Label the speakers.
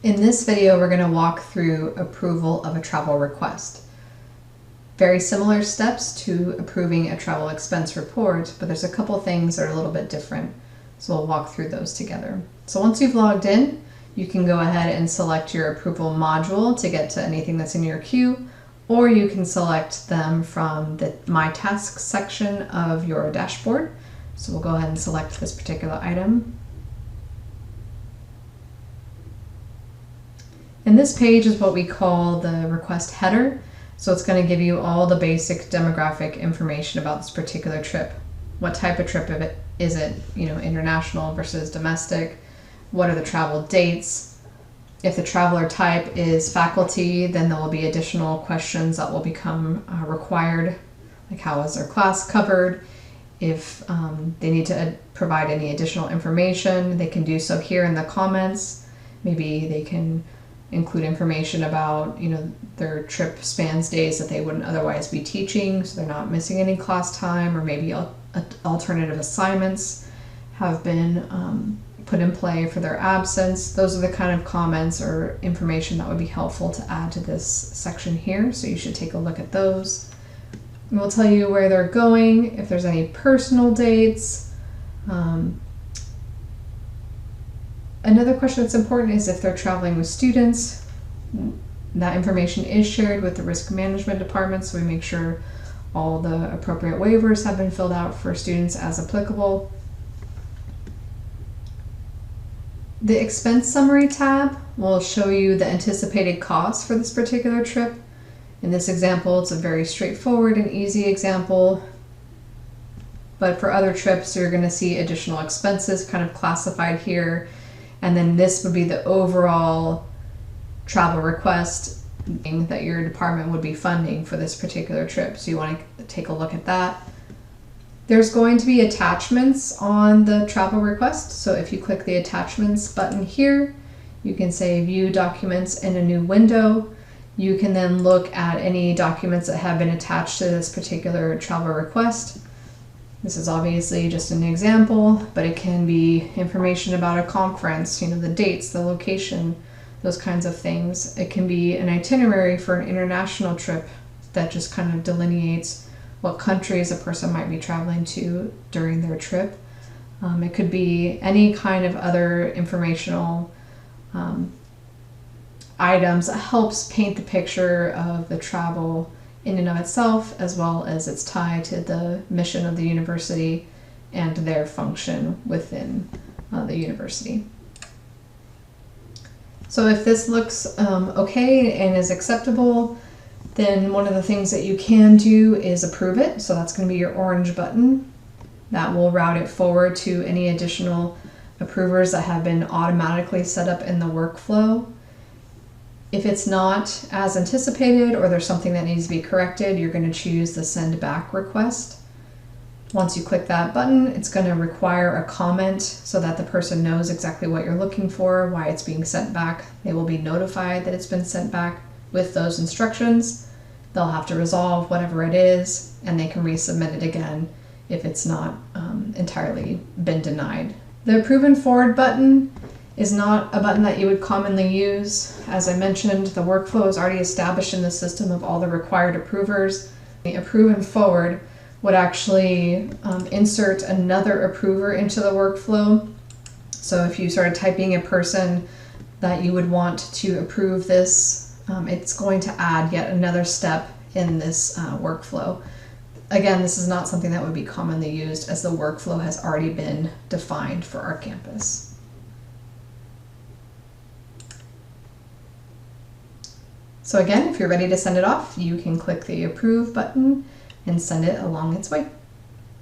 Speaker 1: In this video, we're going to walk through approval of a travel request. Very similar steps to approving a travel expense report, but there's a couple things that are a little bit different. So we'll walk through those together. So once you've logged in, you can go ahead and select your approval module to get to anything that's in your queue, or you can select them from the My Tasks section of your dashboard. So we'll go ahead and select this particular item. And this page is what we call the request header. So it's going to give you all the basic demographic information about this particular trip. What type of trip is it? International versus domestic. What are the travel dates? If the traveler type is faculty, then there will be additional questions that will become required, like how is their class covered? If they need to provide any additional information, they can do so here in the comments. Maybe they can include information about, their trip spans days that they wouldn't otherwise be teaching, so they're not missing any class time, or maybe alternative assignments have been put in play for their absence. Those are the kind of comments or information that would be helpful to add to this section here, so you should take a look at those. And we'll tell you where they're going, if there's any personal dates. Another question that's important is if they're traveling with students. That information is shared with the risk management department, so we make sure all the appropriate waivers have been filled out for students as applicable. The expense summary tab will show you the anticipated costs for this particular trip. In this example, it's a very straightforward and easy example, but for other trips, you're going to see additional expenses kind of classified here. And then this would be the overall travel request that your department would be funding for this particular trip. So you want to take a look at that. There's going to be attachments on the travel request. So if you click the attachments button here, you can say view documents in a new window. You can then look at any documents that have been attached to this particular travel request. This is obviously just an example, but it can be information about a conference, the dates, the location, those kinds of things. It can be an itinerary for an international trip that just kind of delineates what countries a person might be traveling to during their trip. It could be any kind of other informational items that helps paint the picture of the travel in and of itself, as well as its tie to the mission of the university and their function within the university. So if this looks okay and is acceptable, then one of the things that you can do is approve it. So that's going to be your orange button. That will route it forward to any additional approvers that have been automatically set up in the workflow. If it's not as anticipated or there's something that needs to be corrected, you're going to choose the send back request. Once you click that button, it's going to require a comment so that the person knows exactly what you're looking for, why it's being sent back. They will be notified that it's been sent back with those instructions. They'll have to resolve whatever it is, and they can resubmit it again if it's not entirely been denied. The approve and forward button is not a button that you would commonly use. As I mentioned, the workflow is already established in the system of all the required approvers. The approve and forward would actually insert another approver into the workflow. So if you started typing a person that you would want to approve this, it's going to add yet another step in this workflow. Again, this is not something that would be commonly used, as the workflow has already been defined for our campus. So again, if you're ready to send it off, you can click the approve button and send it along its way.